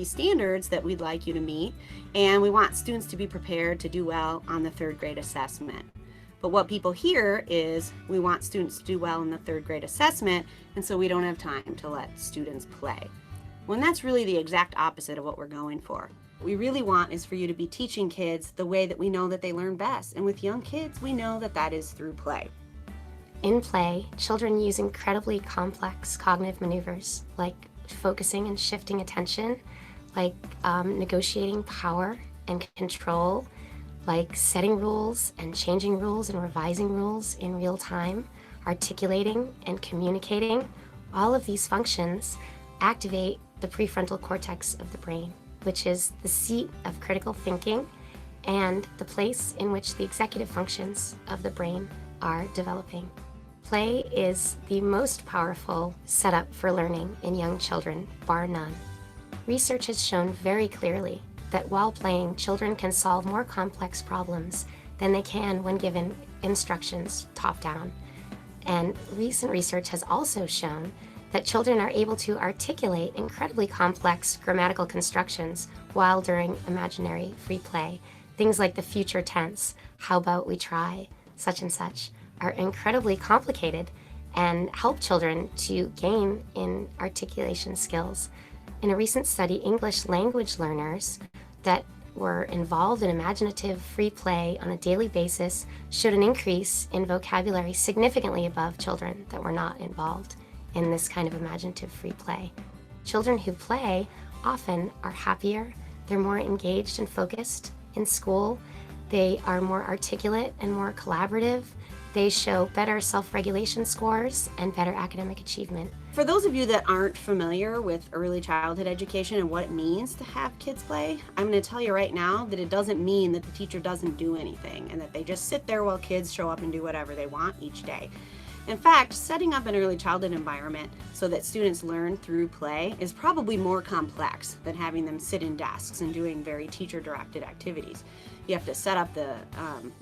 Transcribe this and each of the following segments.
these standards that we'd like you to meet, and we want students to be prepared to do well on the third grade assessment. But what people hear is we want students to do well in the third grade assessment, and so we don't have time to let students play. When that's really the exact opposite of what we're going for. What we really want is for you to be teaching kids the way that we know that they learn best. And with young kids, we know that that is through play. In play, children use incredibly complex cognitive maneuvers like focusing and shifting attention, like negotiating power and control, like setting rules and changing rules and revising rules in real time, articulating and communicating. All of these functions activate the prefrontal cortex of the brain, which is the seat of critical thinking and the place in which the executive functions of the brain are developing. Play is the most powerful setup for learning in young children, bar none. Research has shown very clearly that while playing, children can solve more complex problems than they can when given instructions top down. And recent research has also shown that children are able to articulate incredibly complex grammatical constructions while during imaginary free play. Things like the future tense, how about we try, such and such, are incredibly complicated and help children to gain in articulation skills. In a recent study, English language learners that were involved in imaginative free play on a daily basis showed an increase in vocabulary significantly above children that were not involved in this kind of imaginative free play. Children who play often are happier, they're more engaged and focused in school, they are more articulate and more collaborative, they show better self-regulation scores and better academic achievement. For those of you that aren't familiar with early childhood education and what it means to have kids play, I'm going to tell you right now that it doesn't mean that the teacher doesn't do anything and that they just sit there while kids show up and do whatever they want each day. In fact, setting up an early childhood environment so that students learn through play is probably more complex than having them sit in desks and doing very teacher-directed activities. You have to set up the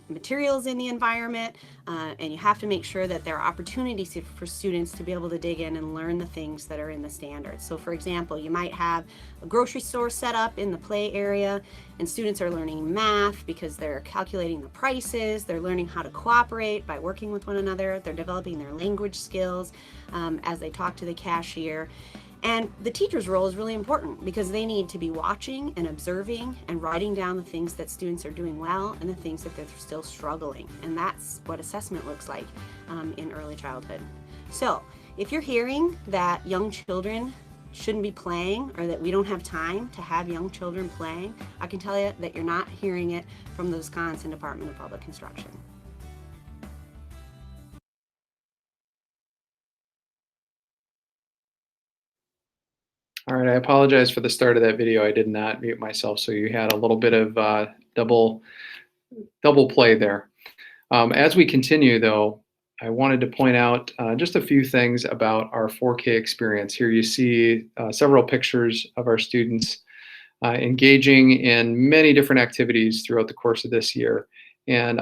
materials in the environment, and you have to make sure that there are opportunities for students to be able to dig in and learn the things that are in the standards. So for example, you might have a grocery store set up in the play area, and students are learning math because they're calculating the prices, they're learning how to cooperate by working with one another, they're developing their language skills as they talk to the cashier. And the teacher's role is really important because they need to be watching and observing and writing down the things that students are doing well and the things that they're still struggling. And that's what assessment looks like in early childhood. So if you're hearing that young children shouldn't be playing or that we don't have time to have young children playing, I can tell you that you're not hearing it from the Wisconsin Department of Public Instruction. All right, I apologize for the start of that video. I did not mute myself, so you had a little bit of double play there. As we continue, though, I wanted to point out just a few things about our 4K experience. Here you see several pictures of our students engaging in many different activities throughout the course of this year. And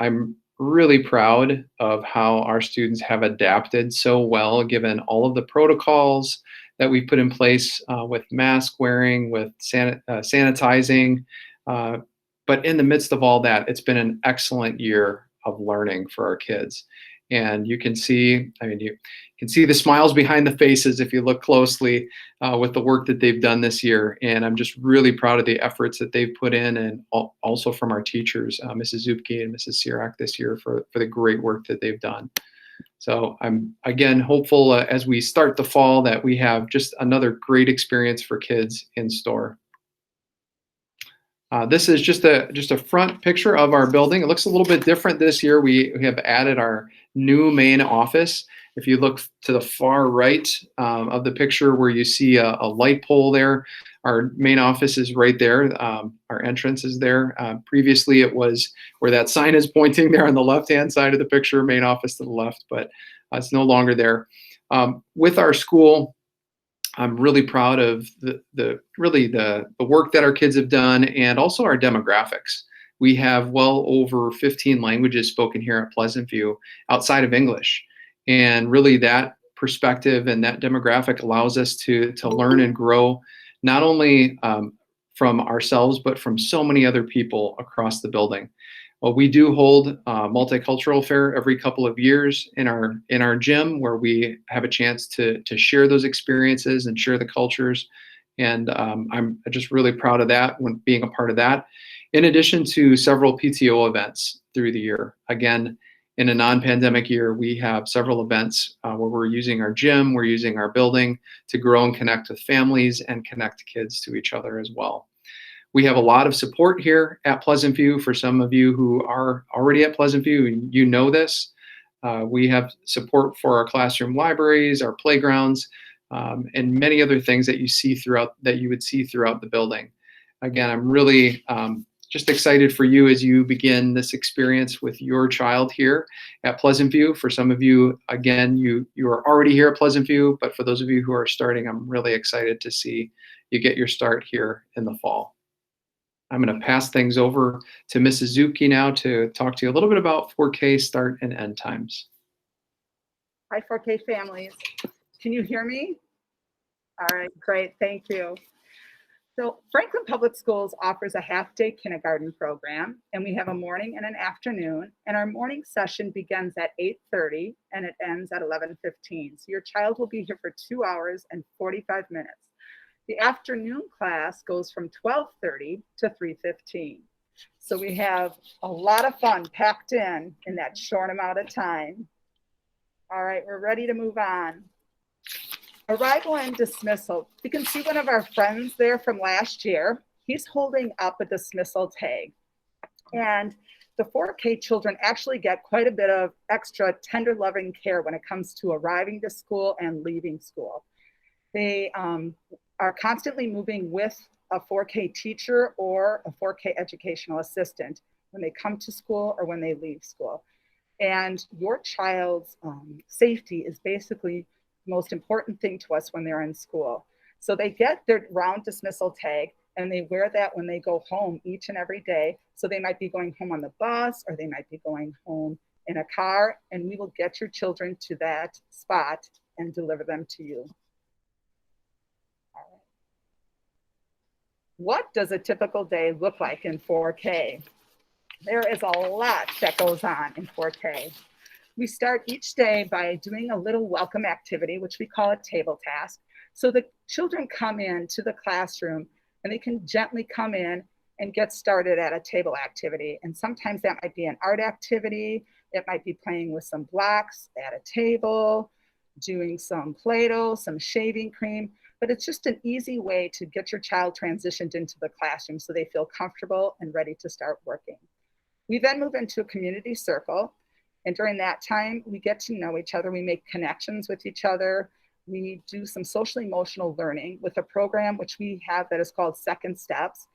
I'm really proud of how our students have adapted so well, given all of the protocols that we put in place with mask wearing, with sanitizing. But in the midst of all that, it's been an excellent year of learning for our kids. And you can see, you can see the smiles behind the faces if you look closely with the work that they've done this year. And I'm just really proud of the efforts that they've put in, and also from our teachers, Mrs. Zupke and Mrs. Sirak this year for the great work that they've done. So I'm, again, hopeful as we start the fall that we have just another great experience for kids in store. This is just a front picture of our building. It looks a little bit different this year. We have added our new main office. If you look to the far right of the picture where you see a light pole there, our main office is right there. Our entrance is there. Previously, it was where that sign is pointing there on the left-hand side of the picture, main office to the left, but it's no longer there. With our school, I'm really proud of the work that our kids have done, and also our demographics. We have well over 15 languages spoken here at Pleasant View outside of English. And really that perspective and that demographic allows us to learn and grow not only from ourselves, but from so many other people across the building. Well, we do hold a multicultural fair every couple of years in our gym, where we have a chance to share those experiences and share the cultures. And I'm just really proud of that, when being a part of that. In addition to several PTO events through the year. Again, in a non-pandemic year, we have several events where we're using our gym, we're using our building to grow and connect with families and connect kids to each other as well. We have a lot of support here at Pleasant View. For some of you who are already at Pleasant View, you know this. We have support for our classroom libraries, our playgrounds, and many other things that you would see throughout the building. Again, I'm really just excited for you as you begin this experience with your child here at Pleasant View. For some of you, again, you are already here at Pleasant View, but for those of you who are starting, I'm really excited to see you get your start here in the fall. I'm going to pass things over to Mrs. Zuebke now to talk to you a little bit about 4K start and end times. Hi, 4K families. Can you hear me? All right, great, thank you. So Franklin Public Schools offers a half-day kindergarten program, and we have a morning and an afternoon, and our morning session begins at 8:30 and it ends at 11:15. So your child will be here for 2 hours and 45 minutes. The afternoon class goes from 12:30 to 3:15. So we have a lot of fun packed in that short amount of time. All right, we're ready to move on. Arrival and dismissal. You can see one of our friends there from last year. He's holding up a dismissal tag. And the 4K children actually get quite a bit of extra tender loving care when it comes to arriving to school and leaving school. They are constantly moving with a 4K teacher or a 4K educational assistant when they come to school or when they leave school. And your child's safety is basically the most important thing to us when they're in school. So they get their round dismissal tag and they wear that when they go home each and every day. So they might be going home on the bus or they might be going home in a car, and we will get your children to that spot and deliver them to you. What does a typical day look like in 4K? There is a lot that goes on in 4K. We start each day by doing a little welcome activity, which we call a table task. So the children come into the classroom and they can gently come in and get started at a table activity. And sometimes that might be an art activity. It might be playing with some blocks at a table, doing some Play-Doh, some shaving cream. But it's just an easy way to get your child transitioned into the classroom so they feel comfortable and ready to start working. We then move into a community circle. And during that time, we get to know each other. We make connections with each other. We do some social emotional learning with a program which we have that is called Second Steps.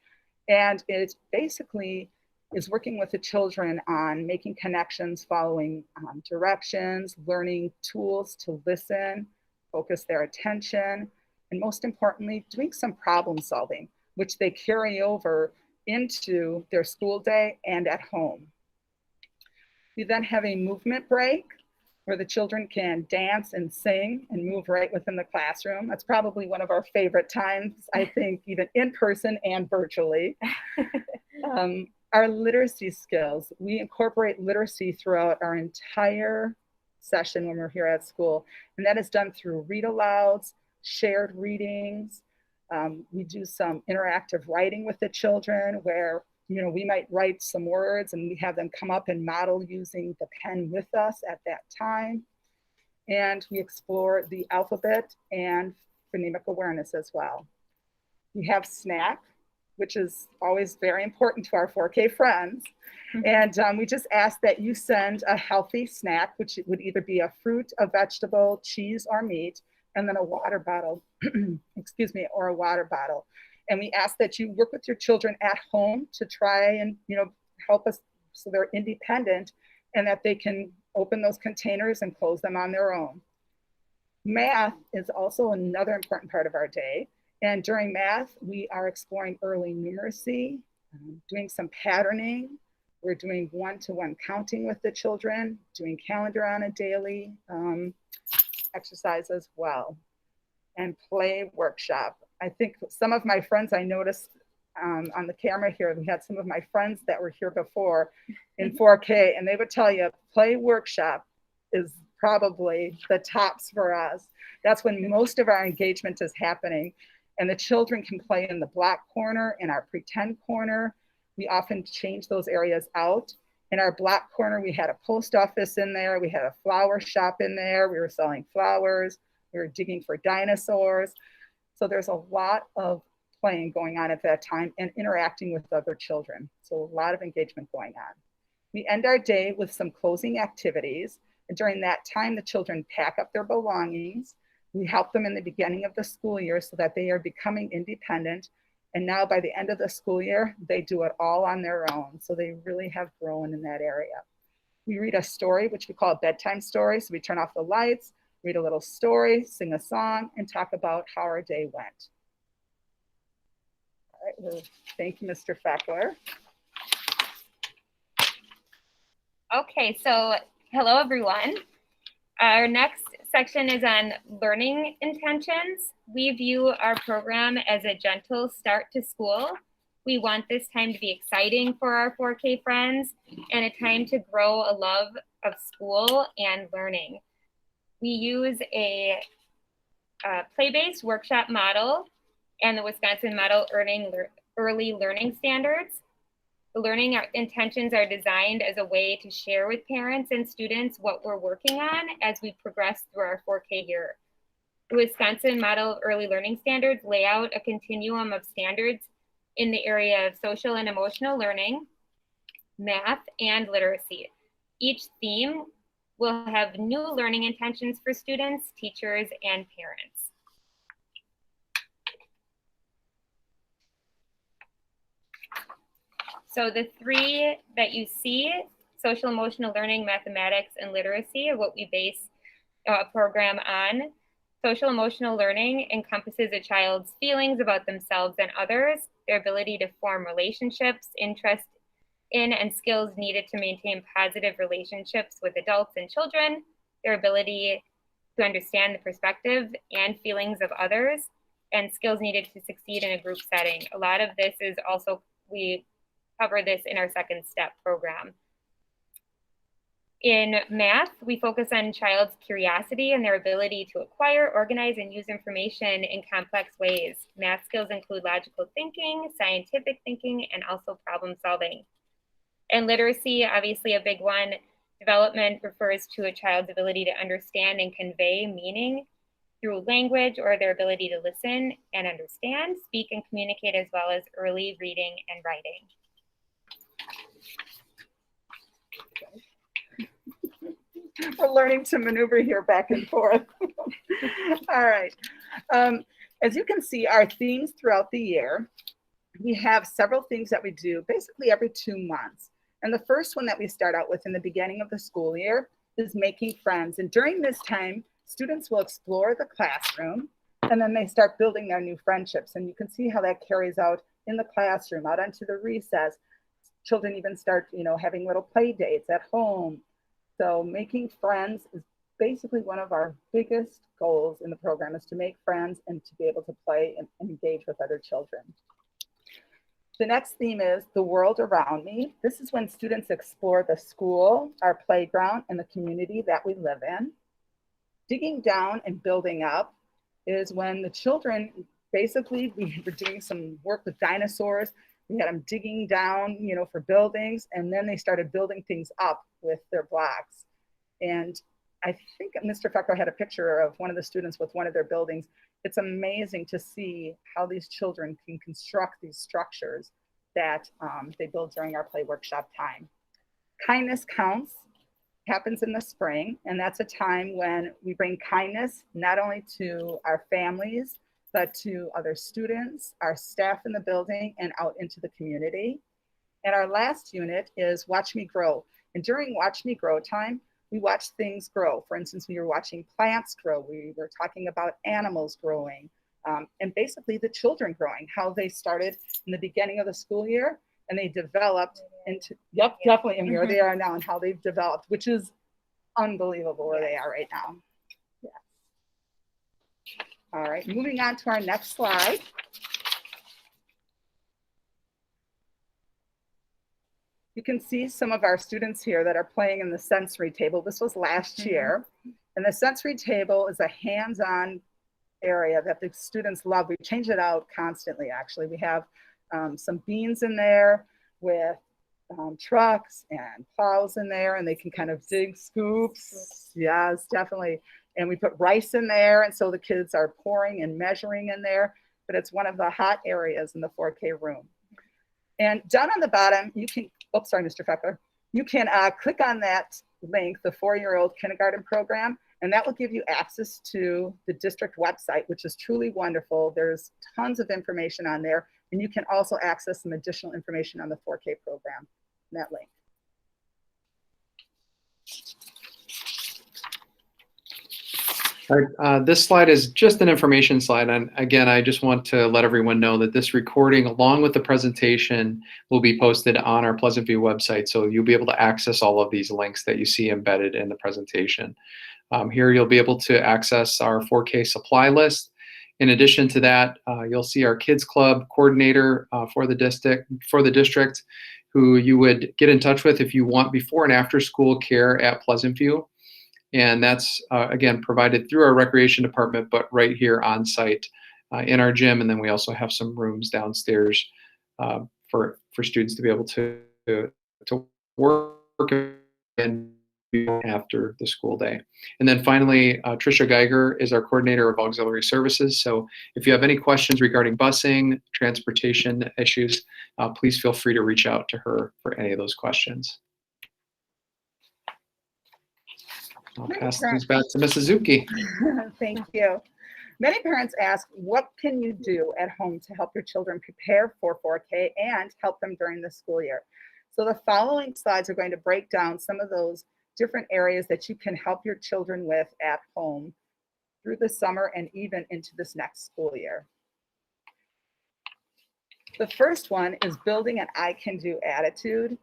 And it basically is working with the children on making connections, following directions, learning tools to listen, focus their attention, and most importantly, doing some problem solving, which they carry over into their school day and at home. We then have a movement break where the children can dance and sing and move right within the classroom. That's probably one of our favorite times, I think, even in person and virtually. Our literacy skills, we incorporate literacy throughout our entire session when we're here at school. And that is done through read alouds, shared readings. We do some interactive writing with the children where, you know, we might write some words and we have them come up and model using the pen with us at that time. And we explore the alphabet and phonemic awareness as well. We have snack, which is always very important to our 4K friends. And we just ask that you send a healthy snack, which would either be a fruit, a vegetable, cheese, or meat, and then a water bottle, excuse me, or a water bottle. And we ask that you work with your children at home to try and, you know, help us so they're independent and that they can open those containers and close them on their own. Math is also another important part of our day. And during math, we are exploring early numeracy, doing some patterning. We're doing one-to-one counting with the children, doing calendar on a daily exercise as well, and play workshop. I think some of my friends, I noticed on the camera here, we had some of my friends that were here before in 4K, and they would tell you play workshop is probably the tops for us. That's when most of our engagement is happening. And the children can play in the black corner, in our pretend corner. We often change those areas out. In our black corner, we had a post office in there. We had a flower shop in there. We were selling flowers. We were digging for dinosaurs. So there's a lot of playing going on at that time and interacting with other children. So a lot of engagement going on. We end our day with some closing activities. And during that time, the children pack up their belongings. We help them in the beginning of the school year so that they are becoming independent. And now by the end of the school year, they do it all on their own. So they really have grown in that area. We read a story, which we call a bedtime story. So we turn off the lights, read a little story, sing a song, and talk about how our day went. All right, well, thank you, Mr. Feckler. Okay, so hello, everyone. Our next section is on learning intentions. We view our program as a gentle start to school. We want this time to be exciting for our 4K friends and a time to grow a love of school and learning. We use a play-based workshop model and the Wisconsin Model Early Learning Standards. The learning intentions are designed as a way to share with parents and students what we're working on as we progress through our 4K year. The Wisconsin Model Early Learning Standards lay out a continuum of standards in the area of social and emotional learning, math, and literacy. Each theme will have new learning intentions for students, teachers, and parents. So the three that you see, social emotional learning, mathematics, and literacy, are what we base a program on. Social emotional learning encompasses a child's feelings about themselves and others, their ability to form relationships, interest in and skills needed to maintain positive relationships with adults and children, their ability to understand the perspective and feelings of others, and skills needed to succeed in a group setting. A lot of this is also, we cover this in our second step program. In math, we focus on child's curiosity and their ability to acquire, organize, and use information in complex ways. Math skills include logical thinking, scientific thinking, and also problem solving. And literacy, obviously a big one. Development refers to a child's ability to understand and convey meaning through language, or their ability to listen and understand, speak, and communicate, as well as early reading and writing. We're learning to maneuver here back and forth. All right. As you can see, our themes throughout the year, we have several things that we do basically every 2 months. And the first one that we start out with in the beginning of the school year is making friends. And during this time, students will explore the classroom, and then they start building their new friendships. And you can see how that carries out in the classroom, out onto the recess. Children even start, having little play dates at home. So making friends is basically one of our biggest goals in the program, is to make friends and to be able to play and engage with other children. The next theme is the world around me. This is when students explore the school, our playground, and the community that we live in. Digging down and building up is when the children, basically, we were doing some work with dinosaurs. We had them digging down, for buildings, and then they started building things up with their blocks. And I think Mr. Feckler had a picture of one of the students with one of their buildings. It's amazing to see how these children can construct these structures that they build during our play workshop time. Kindness Counts happens in the spring, and that's a time when we bring kindness not only to our families, but to other students, our staff in the building, and out into the community. And our last unit is Watch Me Grow. And during Watch Me Grow time, we watch things grow. For instance, we were watching plants grow. We were talking about animals growing, and basically the children growing, how they started in the beginning of the school year, and they developed into, definitely, and where they are now and how they've developed, which is unbelievable where they are right now. All right, moving on to our next slide. You can see some of our students here that are playing in the sensory table. This was last year. And the sensory table is a hands-on area that the students love. We change it out constantly, actually. We have some beans in there with trucks and plows in there, and they can kind of dig scoops. Yes, definitely. And we put rice in there, and so the kids are pouring and measuring in there, but it's one of the hot areas in the 4K room. And down on the bottom, you can, oops, sorry, Mr. Feckler, you can click on that link, the 4-year-old kindergarten program, and that will give you access to the district website, which is truly wonderful. There's tons of information on there, and you can also access some additional information on the 4K program, that link. All right, this slide is just an information slide. And again, I just want to let everyone know that this recording, along with the presentation, will be posted on our Pleasant View website. So you'll be able to access all of these links that you see embedded in the presentation. Here you'll be able to access our 4K supply list. In addition to that, you'll see our Kids Club coordinator for the district, who you would get in touch with if you want before and after school care at Pleasant View. And that's, again, provided through our recreation department, but right here on site in our gym. And then we also have some rooms downstairs for students to be able to work and after the school day. And then finally, Tricia Geiger is our coordinator of auxiliary services. So if you have any questions regarding busing, transportation issues, please feel free to reach out to her for any of those questions. I'll pass things back to Mrs. Zucchi. Thank you. Many parents ask, what can you do at home to help your children prepare for 4K and help them during the school year? So the following slides are going to break down some of those different areas that you can help your children with at home through the summer and even into this next school year. The first one is building an I can do attitude.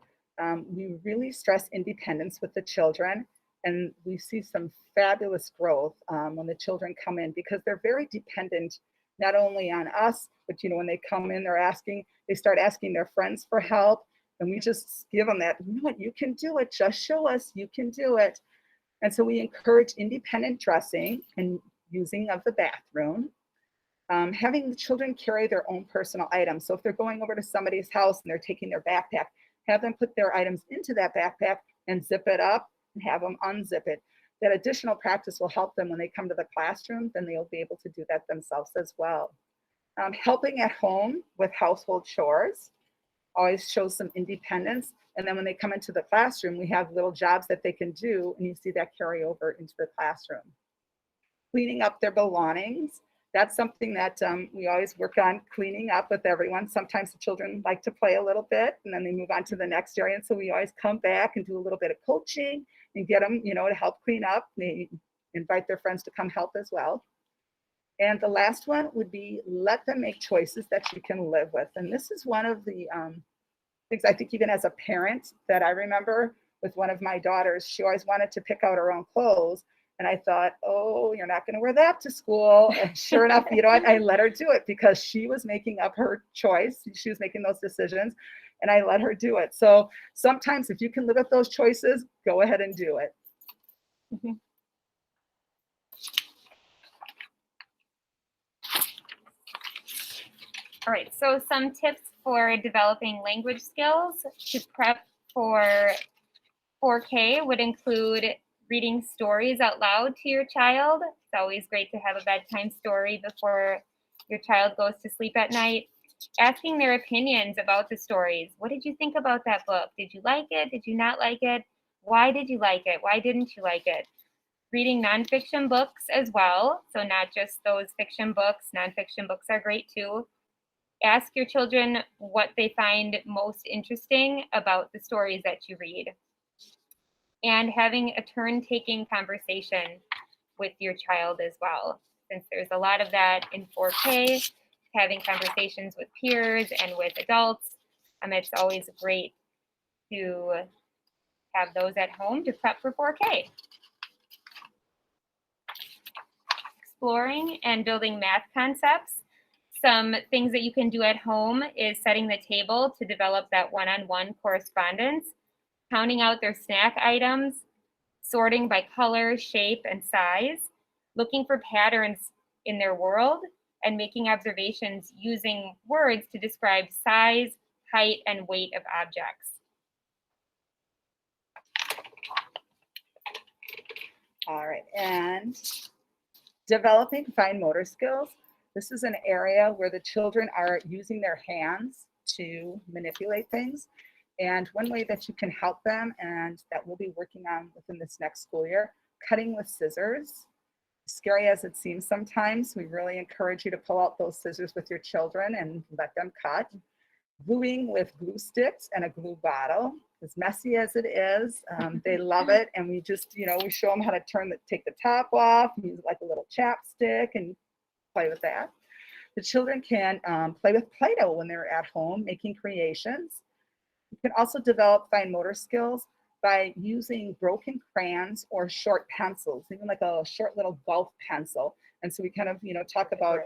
We really stress independence with the children, and we see some fabulous growth when the children come in, because they're very dependent not only on us, but when they come in, they start asking their friends for help, and we just give them that, you can do it, just show us you can do it. And so we encourage independent dressing and using of the bathroom. Having the children carry their own personal items. So if they're going over to somebody's house and they're taking their backpack, have them put their items into that backpack and zip it up and have them unzip it. That additional practice will help them when they come to the classroom, then they'll be able to do that themselves as well. Helping at home with household chores always shows some independence. And then when they come into the classroom, we have little jobs that they can do, and you see that carry over into the classroom. Cleaning up their belongings. That's something that we always work on, cleaning up with everyone. Sometimes the children like to play a little bit and then they move on to the next area. And so we always come back and do a little bit of coaching and get them, to help clean up. They invite their friends to come help as well. And the last one would be let them make choices that you can live with. And this is one of the things I think even as a parent that I remember with one of my daughters. She always wanted to pick out her own clothes. And I thought, oh, you're not going to wear that to school. And sure enough, I let her do it because she was making up her choice. She was making those decisions, and I let her do it. So sometimes if you can live with those choices, go ahead and do it. Mm-hmm. All right, so some tips for developing language skills to prep for 4K would include reading stories out loud to your child. It's always great to have a bedtime story before your child goes to sleep at night. Asking their opinions about the stories. What did you think about that book? Did you like it? Did you not like it? Why did you like it? Why didn't you like it? Reading nonfiction books as well. So not just those fiction books. Nonfiction books are great too. Ask your children what they find most interesting about the stories that you read. And having a turn-taking conversation with your child as well. Since there's a lot of that in 4K, having conversations with peers and with adults, it's always great to have those at home to prep for 4K. exploring and building math concepts. Some things that you can do at home is setting the table to develop that one-on-one correspondence, counting out their snack items, sorting by color, shape, and size, looking for patterns in their world, and making observations using words to describe size, height, and weight of objects. All right, and developing fine motor skills. This is an area where the children are using their hands to manipulate things. And one way that you can help them, and that we'll be working on within this next school year, cutting with scissors. Scary as it seems sometimes, we really encourage you to pull out those scissors with your children and let them cut. Gluing with glue sticks and a glue bottle. As messy as it is, they love it. And we just, we show them how to take the top off, use it like a little chapstick and play with that. The children can play with Play-Doh when they're at home, making creations. You can also develop fine motor skills by using broken crayons or short pencils, even like a short little golf pencil. And so we kind of, talk about,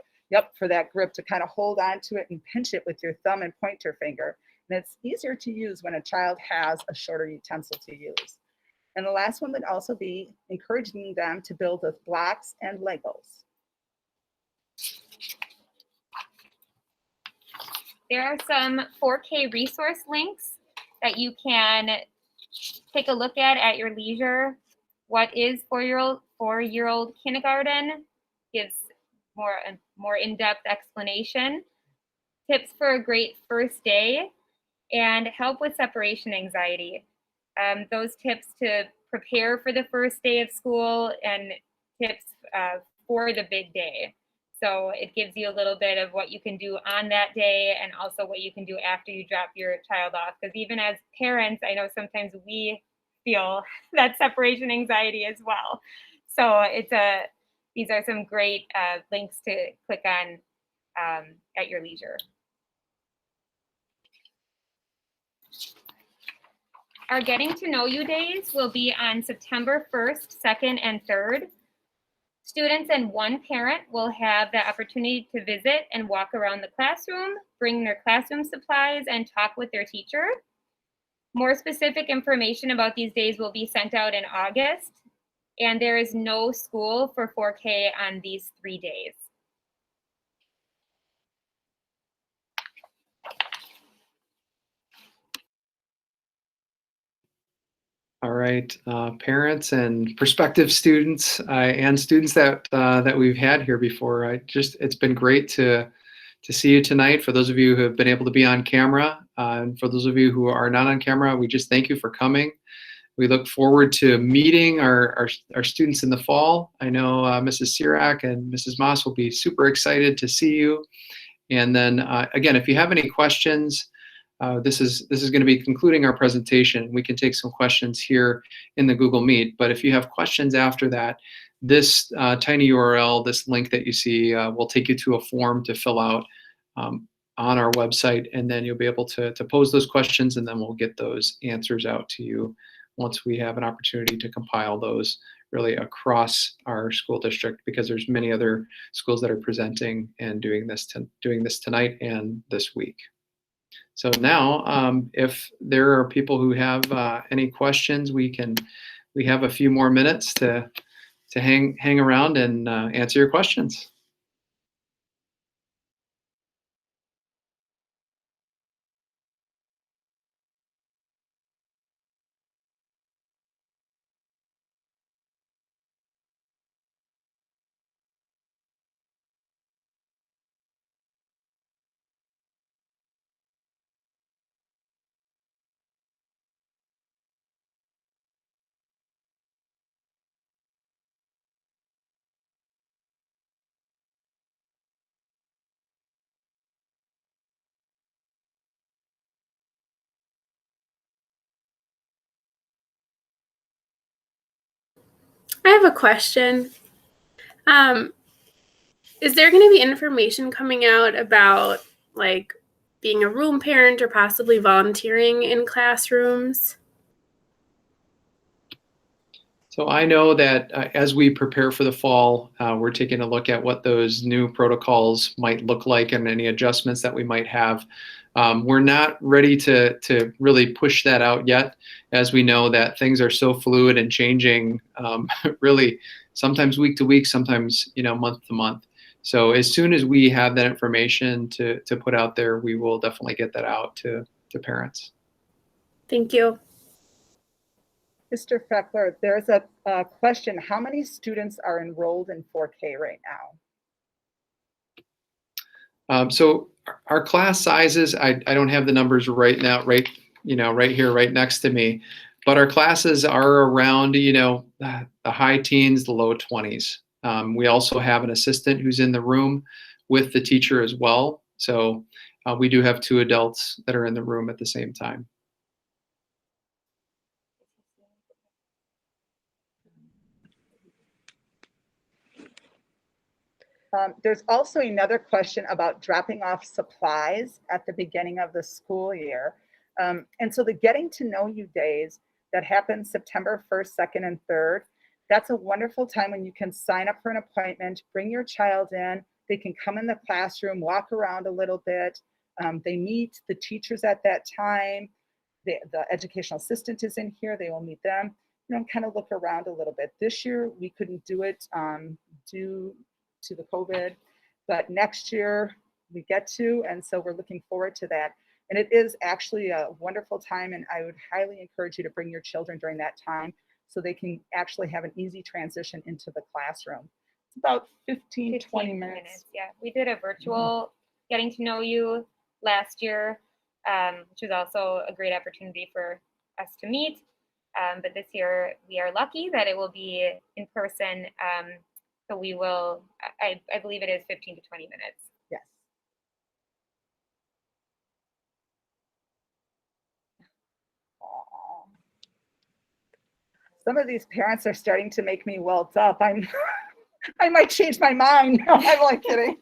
for that grip, to kind of hold on to it and pinch it with your thumb and pointer finger. And it's easier to use when a child has a shorter utensil to use. And the last one would also be encouraging them to build with blocks and Legos. There are some 4K resource links that you can take a look at your leisure. What is four-year-old kindergarten? Gives more in-depth explanation. Tips for a great first day, and help with separation anxiety. Those tips to prepare for the first day of school, and tips for the big day. So it gives you a little bit of what you can do on that day, and also what you can do after you drop your child off. Because even as parents, I know sometimes we feel that separation anxiety as well. So these are some great links to click on at your leisure. Our Getting to Know You days will be on September 1st, 2nd, and 3rd. Students and one parent will have the opportunity to visit and walk around the classroom, bring their classroom supplies, and talk with their teacher. More specific information about these days will be sent out in August, and there is no school for 4K on these 3 days. All right, parents and prospective students and students that we've had here before. It's been great to see you tonight. For those of you who have been able to be on camera, and for those of you who are not on camera, we just thank you for coming. We look forward to meeting our students in the fall. I know Mrs. Sirac and Mrs. Moss will be super excited to see you. And then again, if you have any questions, this is going to be concluding our presentation. We can take some questions here in the Google Meet, but if you have questions after that, this tiny URL, this link that you see, will take you to a form to fill out on our website, and then you'll be able to pose those questions, and then we'll get those answers out to you once we have an opportunity to compile those really across our school district, because there's many other schools that are presenting and doing this tonight and this week. So now, if there are people who have any questions, we have a few more minutes to hang around and answer your questions. I have a question. Is there going to be information coming out about like being a room parent or possibly volunteering in classrooms? So I know that as we prepare for the fall, we're taking a look at what those new protocols might look like and any adjustments that we might have. We're not ready to really push that out yet, as we know that things are so fluid and changing really sometimes week to week, sometimes month to month. So as soon as we have that information to put out there, we will definitely get that out to parents. Thank you. Mr. Feckler, there's a question. How many students are enrolled in 4K right now? So our class sizes, I don't have the numbers right now, right here, right next to me, but our classes are around, the high teens, the low 20s. We also have an assistant who's in the room with the teacher as well. So we do have 2 adults that are in the room at the same time. There's also another question about dropping off supplies at the beginning of the school year. And so the Getting to Know You days that happen September 1st, 2nd, and 3rd, that's a wonderful time when you can sign up for an appointment, bring your child in, they can come in the classroom, walk around a little bit. They meet the teachers at that time. The educational assistant is in here, they will meet them, kind of look around a little bit. This year, we couldn't do it due to the COVID, but next year we get to, and so we're looking forward to that. And it is actually a wonderful time, and I would highly encourage you to bring your children during that time so they can actually have an easy transition into the classroom. It's about 15 20 minutes. Yeah, we did a virtual Getting to Know You last year, which was also a great opportunity for us to meet. But this year we are lucky that it will be in person. So we will, I believe it is 15 to 20 minutes. Yes. Aww. Some of these parents are starting to make me welt up. I might change my mind. No, I'm like kidding.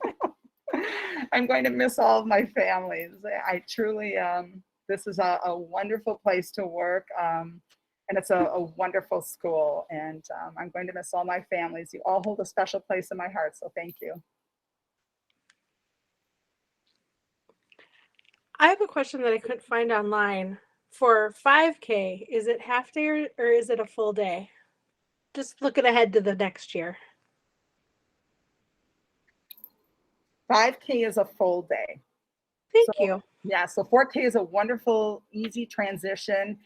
I'm going to miss all of my families. I truly, this is a wonderful place to work. And it's a wonderful school, and I'm going to miss all my families. You all hold a special place in my heart, so thank you. I have a question that I couldn't find online. For 5K, is it half day or is it a full day? Just looking ahead to the next year. 5K is a full day. Thank you. Yeah, so 4K is a wonderful, easy transition.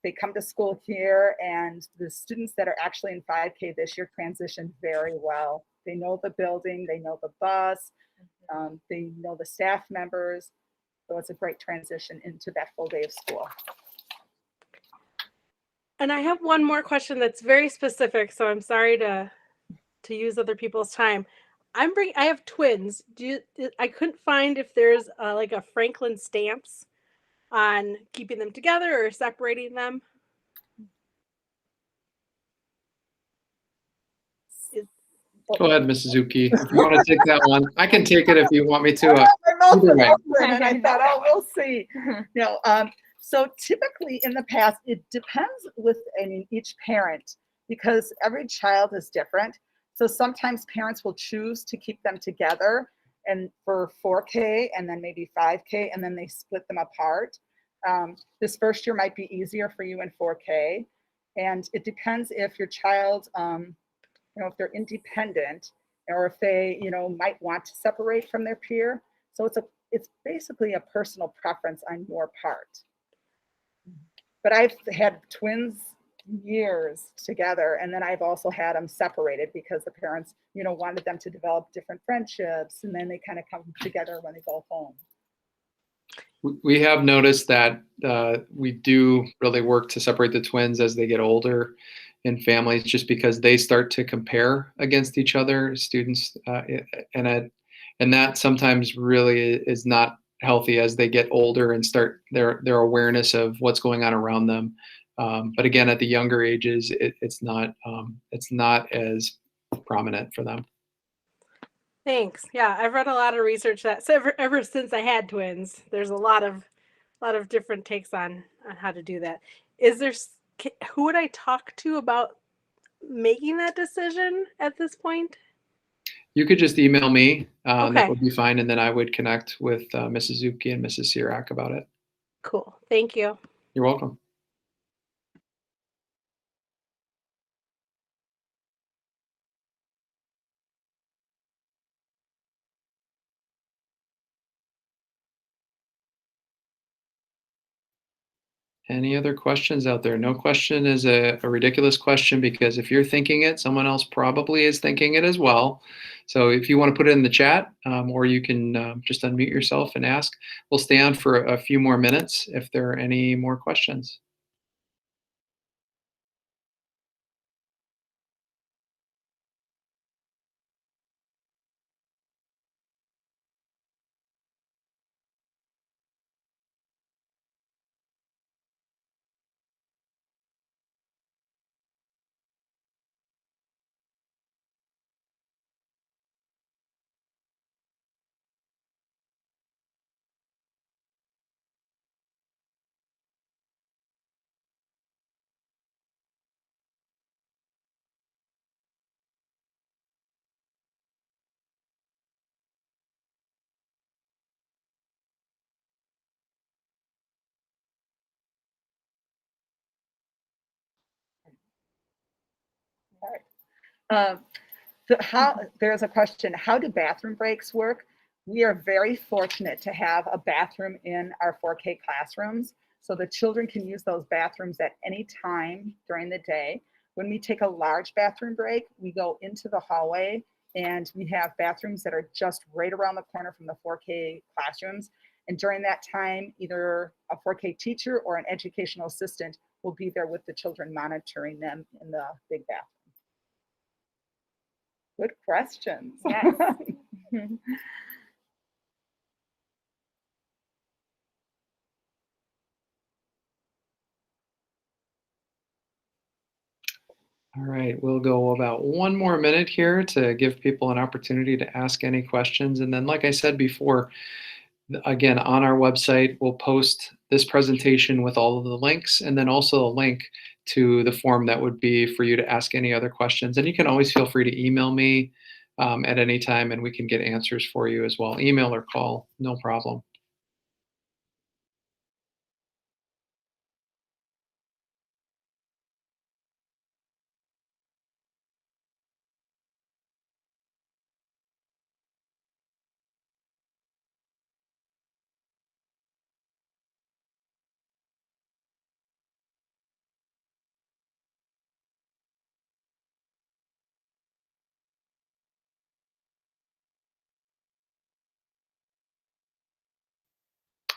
They come to school here, and the students that are actually in 5K this year transitioned very well. They know the building, they know the bus, they know the staff members. So it's a great transition into that full day of school. And I have one more question that's very specific, so I'm sorry to use other people's time. I have twins. I couldn't find if there's like a Franklin Stamps on keeping them together or separating them. Go ahead, Mrs. Zuki. If you want to take that one, I can take it if you want me to. Either way. And I thought, oh, we'll see. So typically in the past, it depends with each parent, because every child is different. So sometimes parents will choose to keep them together and for 4K and then maybe 5K, and then they split them apart. This first year might be easier for you in 4K. And it depends if your child, if they're independent or if they, might want to separate from their peer. So it's basically a personal preference on your part. But I've had twins years together, and then I've also had them separated because the parents, wanted them to develop different friendships, and then they kind of come together when they go home. We have noticed that we do really work to separate the twins as they get older in families, just because they start to compare against each other, students, and that sometimes really is not healthy as they get older and start their awareness of what's going on around them. But again, at the younger ages, it's not as prominent for them. Thanks. Yeah, I've read a lot of research that ever since I had twins, there's a lot of different takes on how to do that. Who would I talk to about making that decision at this point? You could just email me. Okay. That would be fine. And then I would connect with Mrs. Zupke and Mrs. Sirac about it. Cool. Thank you. You're welcome. Any other questions out there? No question is a ridiculous question, because if you're thinking it, someone else probably is thinking it as well. So if you want to put it in the chat, or you can just unmute yourself and ask. We'll stay on for a few more minutes if there are any more questions. There's a question, how do bathroom breaks work? We are very fortunate to have a bathroom in our 4K classrooms, so the children can use those bathrooms at any time during the day. When we take a large bathroom break, we go into the hallway, and we have bathrooms that are just right around the corner from the 4K classrooms. And during that time, either a 4K teacher or an educational assistant will be there with the children, monitoring them in the big bathroom. Good questions. Yes. All right, we'll go about 1 more minute here to give people an opportunity to ask any questions. And then, like I said before, again, on our website, we'll post this presentation with all of the links, and then also a link to the form that would be for you to ask any other questions. And you can always feel free to email me at any time, and we can get answers for you as well. Email or call, no problem.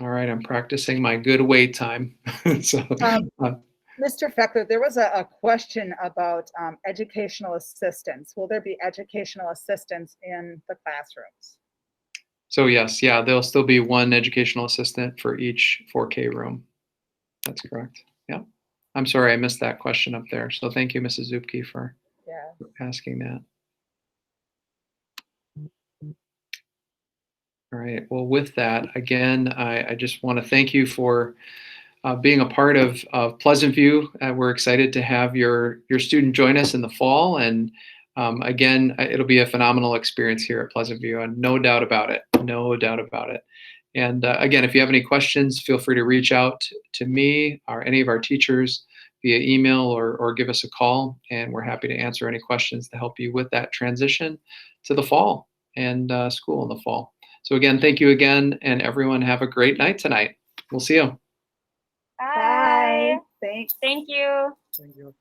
All right, I'm practicing my good wait time. So, Mr. Feckler, there was a question about educational assistants. Will there be educational assistants in the classrooms? so yes, yeah, there'll still be 1 educational assistant for each 4K room. That's correct. Yeah. I'm sorry I missed that question up there. So thank you, Mrs. Zupke, for asking that. All right. Well, with that, again, I just want to thank you for being a part of Pleasant View. We're excited to have your student join us in the fall. And again, it'll be a phenomenal experience here at Pleasant View, and no doubt about it. No doubt about it. And again, if you have any questions, feel free to reach out to me or any of our teachers via email or give us a call. And we're happy to answer any questions to help you with that transition to the fall and school in the fall. So again, thank you again, and everyone have a great night tonight. We'll see you. Bye. Thanks. Thank you. Thank you.